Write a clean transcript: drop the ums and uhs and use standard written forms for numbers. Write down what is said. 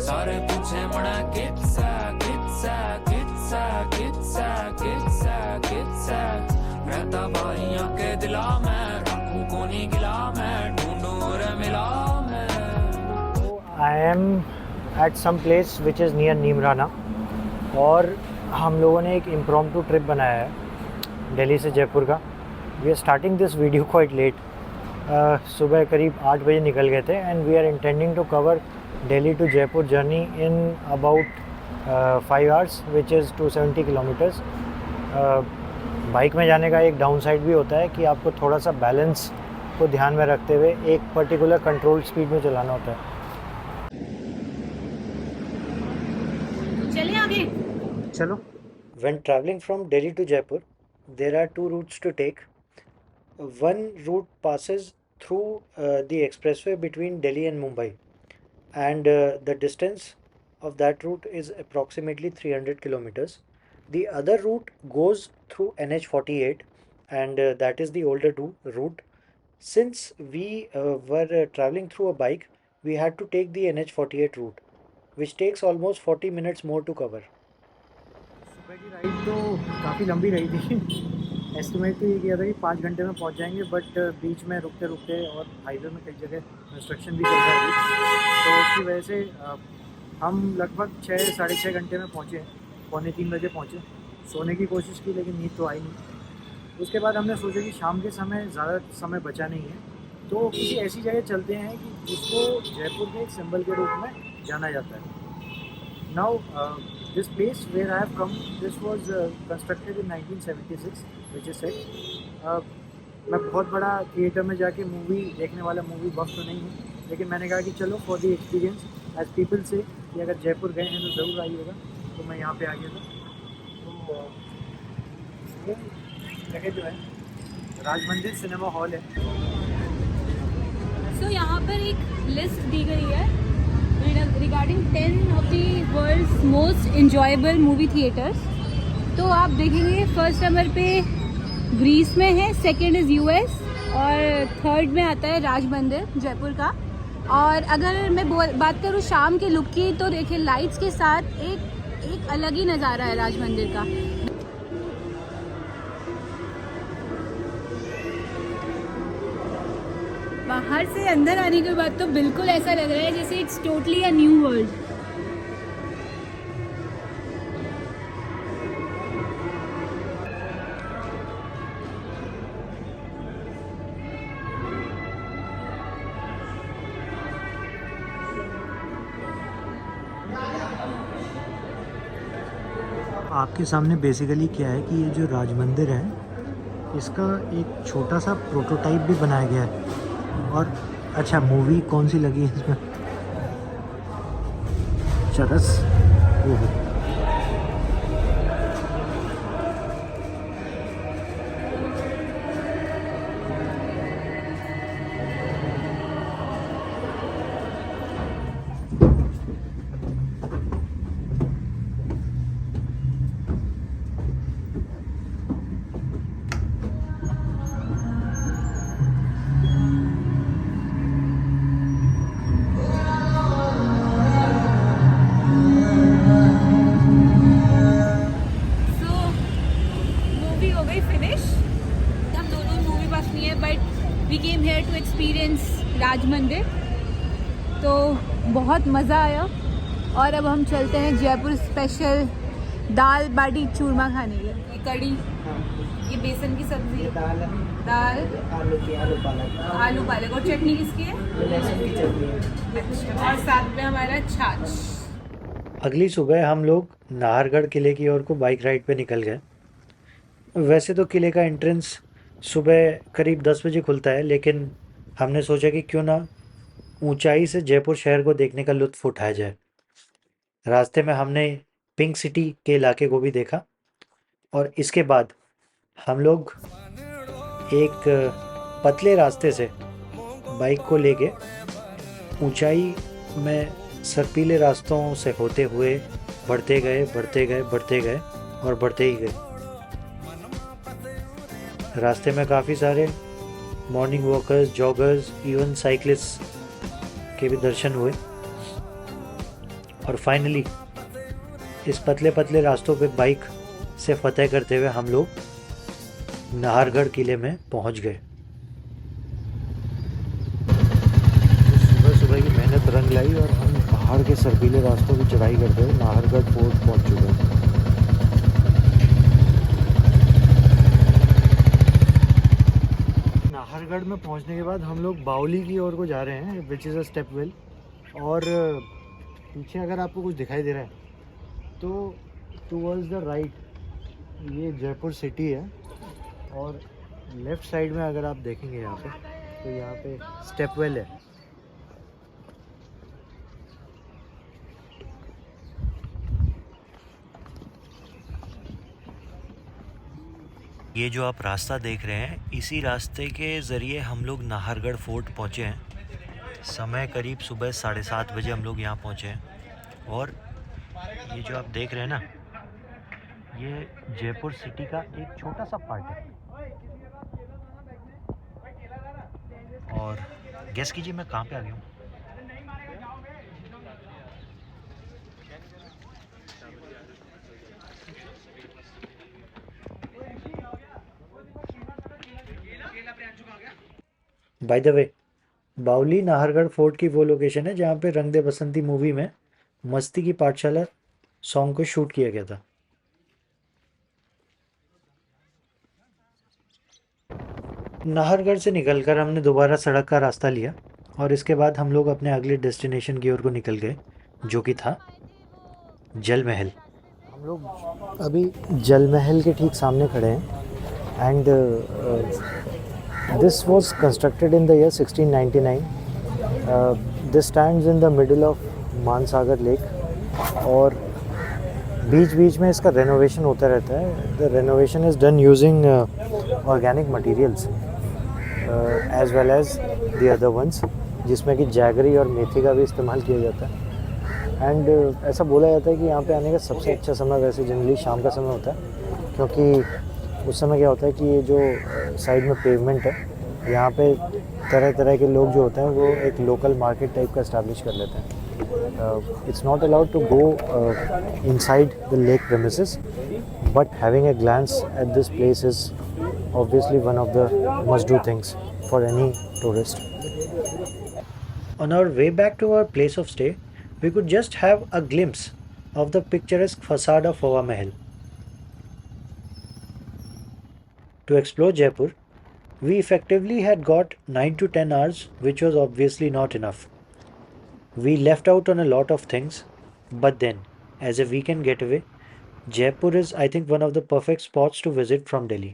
सारे पूछे मना कित्सा कित्सा कित्सा कित्सा कित्सा कित्सा रहता भाइयों के दिला में रखूं कोनी गिला में ढूंढूं रे मिला में। I am at some place which is near Neemrana और हम लोगों ने एक इम्प्रॉम्प्टू ट्रिप बनाया है दिल्ली से जयपुर का। We are starting this video quite late. सुबह करीब 8 बजे निकल गए थे and we are intending to cover Delhi to Jaipur journey in about 5 hours which is 270 kilometres. Bike में जाने का एक डाउन साइड भी होता है कि आपको थोड़ा सा बैलेंस को ध्यान में रखते हुए एक पर्टिकुलर कंट्रोल स्पीड में चलाना होता है। चलिए आगे चलो। When traveling from Delhi to Jaipur, there are two routes to take. One route passes through the expressway between Delhi and Mumbai, and the distance of that route is approximately 300 kilometers. The other route goes through NH48, and that is the older route. Since we were traveling through a bike, we had to take the NH48 route, which takes almost 40 minutes more to cover. सुबह की ride तो काफ़ी लंबी रही थी। Estimate तो ये किया था कि 5 घंटे में पहुंच जाएंगे, बट बीच में रुकते रुकते और हाईवे में कई जगह कंस्ट्रक्शन भी चल रहा है अभी, तो उसकी वजह से हम लगभग 6-6.5 घंटे में पहुँचे। 2:45 बजे पहुँचे। सोने की कोशिश की लेकिन नींद तो आई नहीं। उसके बाद हमने सोचा कि शाम के समय ज़्यादा समय बचा नहीं है, तो किसी ऐसी जगह चलते हैं कि जिसको जयपुर के एक सिंबल के रूप में जाना जाता है। Now this place where I have come, this was constructed in 1976, which is said. मैं बहुत बड़ा थिएटर में जाके मूवी देखने वाला मूवी बफ तो नहीं हूँ, लेकिन मैंने कहा कि चलो for the experience as people say कि अगर जयपुर गए हैं तो ज़रूर आइएगा, तो मैं यहाँ पे आ गया था। तो ये जगह जो है राजमंदिर सिनेमा हॉल है। सो यहाँ पर एक लिस्ट दी गई है regarding 10 of the world's most enjoyable movie theatres. तो आप देखेंगे फर्स्ट नंबर पे ग्रीस में है, सेकंड इज़ यूएस और थर्ड में आता है राज मंदिर जयपुर का। और अगर मैं बात करूँ शाम के लुक की, तो देखिए लाइट्स के साथ एक अलग ही नज़ारा है राज मंदिर का। बाहर से अंदर आने के बाद तो बिल्कुल ऐसा लग रहा है जैसे it's totally a new world. आपके सामने बेसिकली क्या है कि ये जो राज मंदिर है, इसका एक छोटा सा प्रोटोटाइप भी बनाया गया है। और अच्छा, मूवी कौन सी लगी है इसमें? चरस। ओहो, राज मंदिर तो बहुत मज़ा आया। और अब हम चलते हैं जयपुर स्पेशल दाल बाटी चूरमा खाने के। ये कड़ी, ये बेसन की सब्जी, दाल, आलू पालक और चटनी किसकी है? और साथ में हमारा छाछ। अगली सुबह हम लोग नाहरगढ़ किले की ओर को बाइक राइड पे निकल गए। वैसे तो किले का एंट्रेंस सुबह करीब 10 बजे खुलता है, लेकिन हमने सोचा कि क्यों ना ऊंचाई से जयपुर शहर को देखने का लुत्फ उठाया जाए। रास्ते में हमने पिंक सिटी के इलाके को भी देखा और इसके बाद हम लोग एक पतले रास्ते से बाइक को लेके ऊंचाई में सर्पीले रास्तों से होते हुए बढ़ते गए और बढ़ते ही गए। रास्ते में काफ़ी सारे morning walkers, joggers, even cyclist के भी दर्शन हुए। और फाइनली इस पतले पतले रास्तों पे बाइक से फतेह करते हुए हम लोग नाहरगढ़ किले में पहुंच गए। सुबह सुबह की मेहनत रंग लाई और हम पहाड़ के सर्दीले रास्तों की चढ़ाई करते हुए नाहरगढ़ फोर्ट पहुंच चुके हैं। नाहरगढ़ में पहुंचने के बाद हम लोग बावली की ओर को जा रहे हैं, which is a step well. और पीछे अगर आपको कुछ दिखाई दे रहा है तो टूवर्ड्स द राइट ये जयपुर सिटी है, और लेफ़्ट साइड में अगर आप देखेंगे यहाँ पे तो यहाँ पे स्टेप वेल है। ये जो आप रास्ता देख रहे हैं, इसी रास्ते के ज़रिए हम लोग नाहरगढ़ फोर्ट पहुँचे हैं। समय करीब सुबह 7:30 बजे हम लोग यहाँ पहुँचे हैं। और ये जो आप देख रहे हैं ना, ये जयपुर सिटी का एक छोटा सा पार्ट है। और गेस कीजिए मैं कहाँ पे आ गया हूँ। बाय द वे, बावली नाहरगढ़ फोर्ट की वो लोकेशन है जहाँ पे रंग दे बसंती मूवी में मस्ती की पाठशाला सॉन्ग को शूट किया गया था। नाहरगढ़ से निकलकर हमने दोबारा सड़क का रास्ता लिया और इसके बाद हम लोग अपने अगले डेस्टिनेशन की ओर को निकल गए, जो कि था जल महल। हम लोग अभी जल महल के ठीक सामने खड़े हैं and this was constructed in the year 1699. This stands in the middle of Mansagar lake और बीच बीच में इसका रेनोवेशन होता रहता है। The renovation is done using organic materials as well as the other ones, जिसमें कि जैगरी और मेथी का भी इस्तेमाल किया जाता है। एंड ऐसा बोला जाता है कि यहाँ पे आने का सबसे अच्छा समय वैसे जनरली शाम का समय होता है, क्योंकि उस समय क्या होता है कि ये जो साइड में पेवमेंट है, यहाँ पे तरह तरह के लोग जो होते हैं वो एक लोकल मार्केट टाइप का इस्टेब्लिश कर लेते हैं। It's not allowed to go inside the lake premises, but having a glance at this place is obviously one of the must do things for any tourist. On our way back to our place of stay, we could just have a glimpse of the picturesque facade of Hawa Mahal. To explore Jaipur, we effectively had got 9 to 10 hours, which was obviously not enough. We left out on a lot of things, but then, as a weekend getaway, Jaipur is, I think, one of the perfect spots to visit from Delhi.